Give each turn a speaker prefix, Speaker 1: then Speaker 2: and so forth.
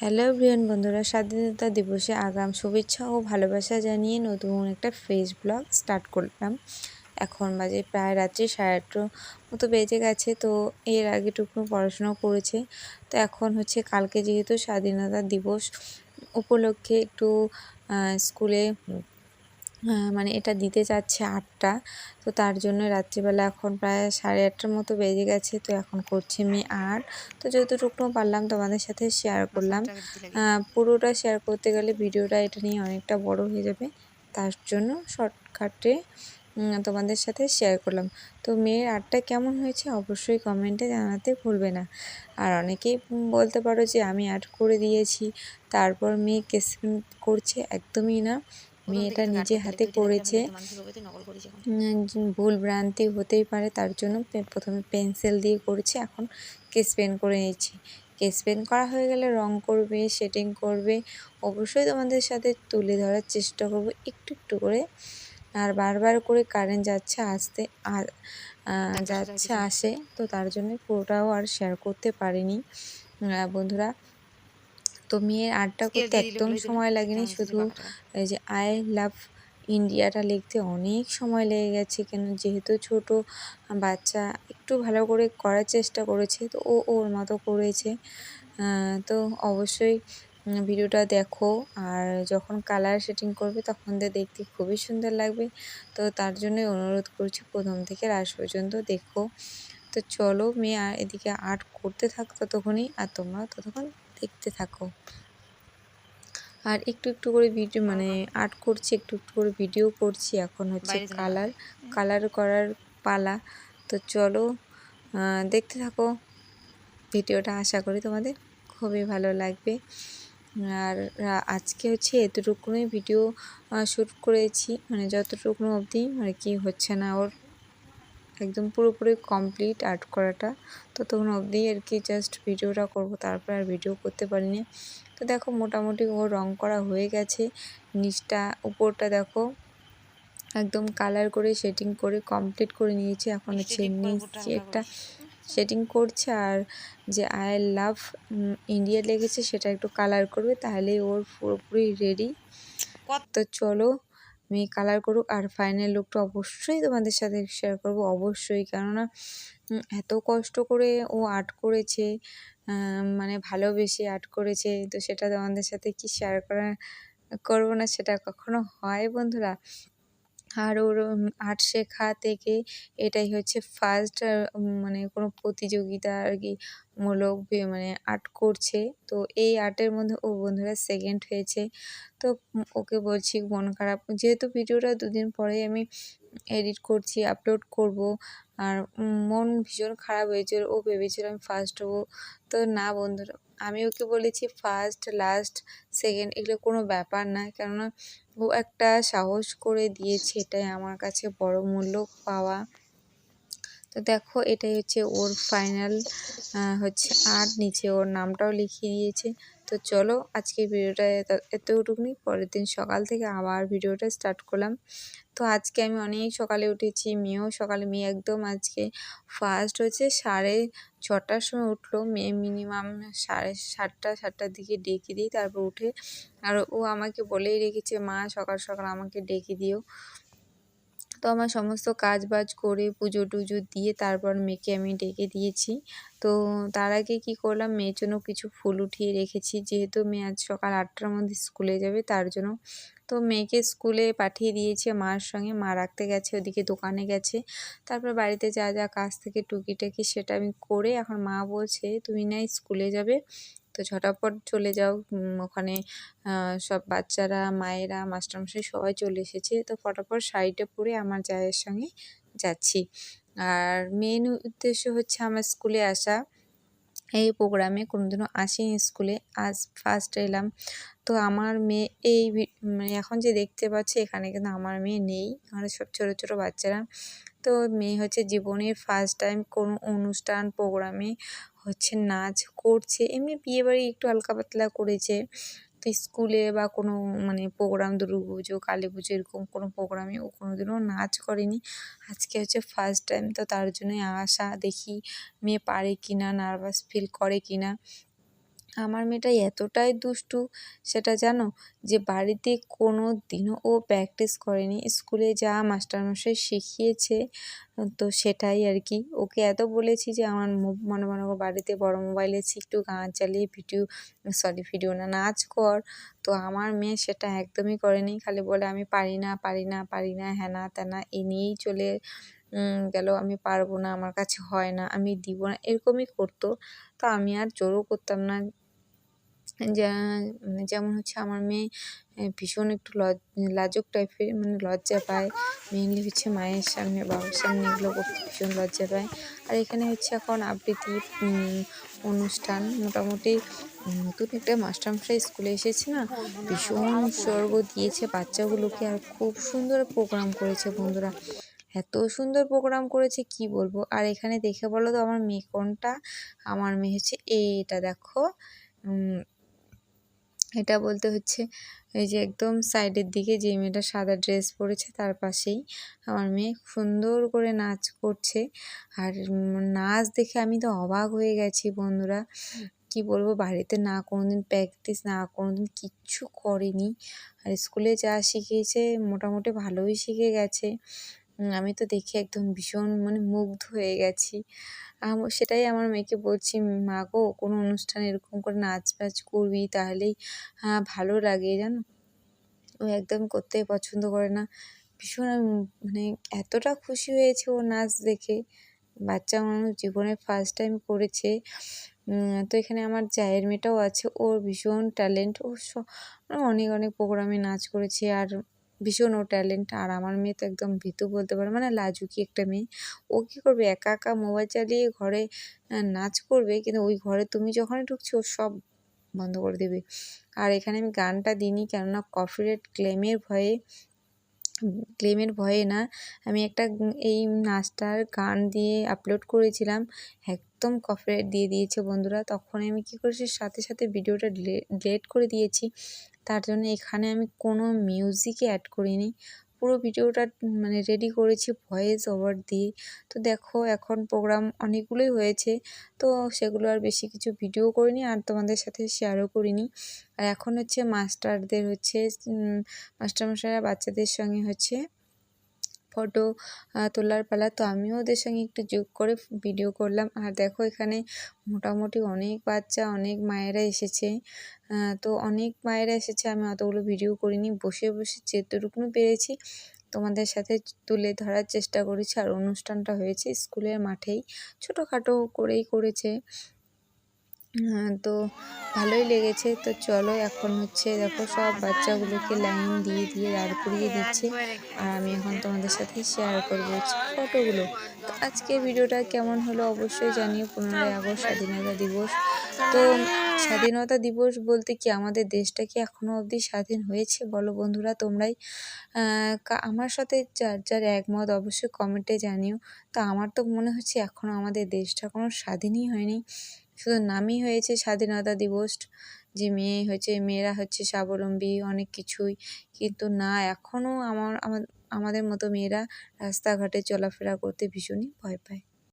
Speaker 1: Hello everyone বন্ধুরা, স্বাধীনতা দিবসে আগাম শুভেচ্ছা ও ভালোবাসা জানিয়ে নতুন একটা ফেস ব্লগ স্টার্ট করলাম। এখন বাজে প্রায় রাত্রি 8:30 মতো বেজে গেছে। তো এর আগেটুকু পড়াশোনা করেছে। তো এখন হচ্ছে কালকে যেহেতু স্বাধীনতা দিবস উপলক্ষে একটু স্কুলে মানে এটা দিতে চাচ্ছে 8টা। তো তার জন্য রাত্রিবেলা এখন প্রায় 8:30টার মতো বেজে গেছে। তো এখন করছে মেয়ে আর্ট। তো যতটুকু পারলাম তোমাদের সাথে শেয়ার করলাম। পুরোটা শেয়ার করতে গেলে ভিডিওটা এটা নিয়ে অনেকটা বড় হয়ে যাবে, তার জন্য শর্টকাটে তোমাদের সাথে শেয়ার করলাম। তো মেয়ের আর্টটা কেমন হয়েছে অবশ্যই কমেন্টে জানাতে ভুলবে না। আর অনেকেই বলতে পারো যে আমি আর্ট করে দিয়েছি তারপর মেয়ে কেসিং করছে, একদমই না। মেয়েটা নিজে হাতে করেছে। ভুল ভ্রান্তি হতেই পারে, তার জন্য প্রথমে পেন্সিল দিয়ে করেছে, এখন স্কেচ পেন করে নিচ্ছি। স্কেচ পেন করা হয়ে গেলে রং করবে, শেডিং করবে, অবশ্যই তোমাদের সাথে তুলে ধরার চেষ্টা করব একটু একটু করে। আর বারবার করে কারেন্ট যাচ্ছে আসতে যাচ্ছে আসে, তো তার জন্য পুরোটাও আর শেয়ার করতে পারিনি বন্ধুরা। তো মেয়ের আর্টটা করতে একদম সময় লাগেনি, শুধু এই যে আই লাভ ইন্ডিয়াটা লিখতে অনেক সময় লেগে গেছে। কেন, যেহেতু ছোট বাচ্চা একটু ভালো করে করার চেষ্টা করেছে, তো ও ওর মতো করেছে। তো অবশ্যই ভিডিওটা দেখো, আর যখন কালার সেটিং করবে তখন দেখতে খুবই সুন্দর লাগবে। তো তার জন্যই অনুরোধ করছি প্রথম থেকে লাস্ট পর্যন্ত দেখো। তো চলো, মেয়ে এদিকে আর্ট করতে থাক ততক্ষণই, আর তোমরা ততক্ষণ দেখতে থাকো। আর একটু একটু করে ভিডিও মানে আর্ট করছি, একটু একটু করে ভিডিও করছি। এখন হচ্ছে কালার করার পালা। তো চলো দেখতে থাকো ভিডিওটা, আশা করি তোমাদের খুবই ভালো লাগবে। আর আজকে হচ্ছে এতটুকুনই ভিডিও শ্যুট করেছি, মানে যতটুকু অবধি মানে কি হচ্ছে না ওর একদম পুরোপুরি কমপ্লিট আর্ট করাটা, তো তখন অবধি আর কি জাস্ট ভিডিওটা করব, তারপর আর ভিডিও করতে পারিনি। তো দেখো মোটামুটি ও রং করা হয়ে গেছে, নিচটা উপরটা দেখো একদম কালার করে শেডিং করে কমপ্লিট করে নিয়েছি। এখন হচ্ছে নিচে একটা শেডিং করছে, আর যে আই লাভ ইন্ডিয়া লেগেছে সেটা একটু কালার করবে, তাহলেই ওর পুরোপুরি রেডি। তো চলো মেয়ে কালার করুক, আর ফাইনাল লুকটা অবশ্যই তোমাদের সাথে শেয়ার করব অবশ্যই। কেননা এত কষ্ট করে ও আর্ট করেছে, মানে ভালোবেসে আর্ট করেছে, তো সেটা তোমাদের সাথে কি শেয়ার করবো না, সেটা কখনো হয় বন্ধুরা? আর ওর আর্ট শেখা থেকে এটাই হচ্ছে ফার্স্ট মানে কোনো প্রতিযোগিতা আর কি মূলক মানে আর্ট করছে। তো এই আর্টের মধ্যে ও বন্ধুরা সেকেন্ড হয়েছে। তো ওকে বলছি মন খারাপ, যেহেতু ভিডিওটা 2 দিন পরেই আমি এডিট করছি, আপলোড করব। আর মন ভীষণ খারাপ হয়েছে, ও ভেবেছিল আমি ফার্স্ট হবো। তো না বন্ধুরা, আমি ওকে বলেছি ফার্স্ট লাস্ট সেকেন্ড এগুলো কোনো ব্যাপার না, কেননা ও একটা সাহস করে দিয়েছে, এটাই আমার কাছে বড় মূল্য পাওয়া। তো দেখো এটাই হচ্ছে ওর ফাইনাল হচ্ছে আর্ট, নিচে ওর নামটাও লিখিয়ে দিয়েছে। তো চলো আজকে ভিডিওটা এতটুকুনি, পরের দিন সকাল থেকে আবার ভিডিওটা স্টার্ট করলাম। তো আজকে আমি অনেক সকালে উঠেছি, মেয়েও সকালে, মেয়ে একদম আজকে ফার্স্ট হচ্ছে 6:30টার সময় উঠলো। মেয়ে মিনিমাম 7:30টার দিকে ডেকে দিই, তারপর উঠে। আর ও আমাকে বলেই রেখেছে, মা সকাল সকাল আমাকে ডেকে দিও। তো আমার সমস্ত কাজ বাজ করে পুজো টুজো দিয়ে তারপর মেয়েকে আমি ডেকে দিয়েছি। তো তার আগে কি করলাম, মেয়ের জন্য কিছু ফুল উঠিয়ে রেখেছি, যেহেতু মেয়ে আজ সকাল 8টার মধ্যে স্কুলে যাবে তার জন্য। তো মেয়েকে স্কুলে পাঠিয়ে দিয়েছে মার সঙ্গে, মা রাখতে গেছে, ওদিকে দোকানে গেছে। তারপর বাড়িতে যা যা কাজ থেকে টুকিটাকি সেটা আমি করে, এখন মা বলছে তুমি না স্কুলে যাবে, তো ঝটাপট চলে যাও। ওখানে সব বাচ্চারা, মায়েরা, মাস্টারমশাই সবাই চলে এসেছে। তো ফটাফট শাড়িটা পরে আমার জায়ের সঙ্গে যাচ্ছি। আর মেন উদ্দেশ্য হচ্ছে আমার স্কুলে আসা। এই প্রোগ্রামে কোনোদিনও আসিনি স্কুলে, আজ ফার্স্ট এলাম। তো আমার মেয়ে মানে এখন যে দেখতে পাচ্ছি এখানে কিন্তু আমার মেয়ে নেই, এখানে সব ছোটো ছোটো বাচ্চারা। তো মেয়ে হচ্ছে জীবনের ফার্স্ট টাইম কোনো অনুষ্ঠান প্রোগ্রামে হচ্ছে নাচ করছে। এমনি বিয়েবাড়ি একটু হালকা পাতলা করেছে, তো স্কুলে বা কোনো মানে প্রোগ্রাম, দুর্গাপুজো, কালী পুজো এরকম কোনো প্রোগ্রামে ও কোনোদিনও নাচ করেনি। আজকে হচ্ছে ফার্স্ট টাইম, তো তার জন্যই আসা, দেখি মেয়ে পারে কি না, নার্ভাস ফিল করে কি না। আমার মেয়েটা এতটাই দুষ্টু সেটা জানো, যে বাড়িতে কোনো দিনও ও প্র্যাকটিস করেনি, স্কুলে যা মাস্টারমশাই শিখিয়েছে তো সেটাই আর কি। ওকে এত বলেছি যে আমার মনে মনে করে বাড়িতে বড় মোবাইলে একটু গান চালিয়ে ভিডিও না নাচ কর। তো আমার মেয়ে সেটা একদমই করেনি, খালি বলে আমি পারি না পারি না পারি না, হ্যানা ত্যানা এ নিয়েই চলে গেল। আমি পারবো না, আমার কাছে হয় না, আমি দিব না, এরকমই করতো। তো আমি আর জোরও করতাম না। যেমন হচ্ছে আমার মেয়ে ভীষণ একটু লাজুক টাইপের, মানে লজ্জা পায়। মেইনলি হচ্ছে মায়ের সামনে, বাবার সামনে এগুলো করতে ভীষণ লজ্জা পায়। আর এখানে হচ্ছে এখন আবৃত্তি অনুষ্ঠান, মোটামুটি নতুন একটা মাস্টারমশাই স্কুলে এসেছে না, ভীষণ উৎসর্গ দিয়েছে বাচ্চাগুলোকে, আর খুব সুন্দর প্রোগ্রাম করেছে বন্ধুরা। এত সুন্দর প্রোগ্রাম করেছে কি বলবো। আর এখানে দেখে বলো তো আমার মেয়ে কোনটা? আমার মেয়ে হচ্ছে এটা দেখো, এটা বলতে হচ্ছে এই যে একদম সাইডের দিকে যে মেয়েটা সাদা ড্রেস পরেছে তার পাশেই আমার মেয়ে সুন্দর করে নাচ করছে। আর নাচ দেখে আমি তো অবাক হয়ে গেছি বন্ধুরা, কি বলবো। বাড়িতে না কোনোদিন প্র্যাকটিস, না কোনোদিন কিচ্ছু করেনি, আর স্কুলে যা শিখিয়েছে মোটামুটি ভালোই শিখে গেছে। আমি তো দেখে একদম ভীষণ মানে মুগ্ধ হয়ে গেছি। সেটাই আমার মেয়েকে বলছি, মা গো কোনো অনুষ্ঠানে এরকম করে নাচ বাচ করবি, তাহলেই ভালো লাগে জানো। ও একদম করতেই পছন্দ করে না। ভীষণ মানে এতটা খুশি হয়েছে ও নাচ দেখে, বাচ্চা মানুষ জীবনে ফার্স্ট টাইম করেছে। তো এখানে আমার জায়ের মেয়েটাও আছে, ওর ভীষণ ট্যালেন্ট, ও অনেক অনেক প্রোগ্রামে নাচ করেছে, আর ভীষণ ও ট্যালেন্ট। আর আমার মেয়ে তো একদম ভীতু বলতে পারো, মানে লাজুকি একটা মেয়ে। ও কী করবে, একা একা মোবাইল চালিয়ে ঘরে নাচ করবে, কিন্তু ওই ঘরে তুমি যখনই ঢুকছো ও সব বন্ধ করে দেবে। আর এখানে আমি গানটা দিইনি, কেননা কপিরাইট ক্লেমের ভয়ে না, আমি একটা এই নাচটার গান দিয়ে আপলোড করেছিলাম, একদম কপিরাইট দিয়ে দিয়েছে বন্ধুরা। তখন আমি কী করেছি, সাথে সাথে ভিডিওটা ডিলিট করে দিয়েছি। তার জন্য এখানে আমি কোনো মিউজিকই অ্যাড করিনি, পুরো ভিডিওটা মানে রেডি করেছি ভয়েস ওভার দিয়ে। তো দেখো এখন প্রোগ্রাম অনেকগুলোই হয়েছে, তো সেগুলো আর বেশি কিছু ভিডিও করিনি, আর তোমাদের সাথে শেয়ারও করিনি। আর এখন হচ্ছে মাস্টারদের হচ্ছে মাস্টারমশাইরা বাচ্চাদের সঙ্গে হচ্ছে ফটো তোলার পালা। তো আমিও ওদের সঙ্গে একটু যোগ করে ভিডিও করলাম। আর দেখো এখানে মোটামুটি অনেক বাচ্চা, অনেক মায়েরা এসেছে। তো অনেক মায়েরা এসেছে, আমি অতগুলো ভিডিও করিনি, বসে বসে যেটুকুনি পেরেছি তোমাদের সাথে তুলে ধরার চেষ্টা করেছি। আর অনুষ্ঠানটা হয়েছে স্কুলের মাঠেই, ছোটোখাটো করেই করেছে। তো ভালোই লেগেছে। তো চলো এখন হচ্ছে দেখো সব বাচ্চাগুলোকে লাইন দিয়ে দিয়ে দাঁড় করিয়ে দিচ্ছে, আর আমি এখন তোমাদের সাথে শেয়ার করবো হচ্ছে ফটোগুলো। তো আজকে ভিডিওটা কেমন হলো অবশ্যই জানিও। 15ই আগস্ট স্বাধীনতা দিবস। তো স্বাধীনতা দিবস বলতে কি আমাদের দেশটা কি এখনও অবধি স্বাধীন হয়েছে বলো বন্ধুরা তোমরাই? আমার সাথে যার যার একমত অবশ্যই কমেন্টে জানিও। তো আমার তো মনে হচ্ছে এখনও আমাদের দেশটা কোনো স্বাধীনই হয়নি, শুধু নামই হয়েছে স্বাধীনতা দিবস, যে মেয়েরা হচ্ছে স্বাবলম্বী অনেক কিছুই, কিন্তু না, এখনও আমাদের মতো মেয়েরা রাস্তাঘাটে চলাফেরা করতে ভীষণই ভয় পায়।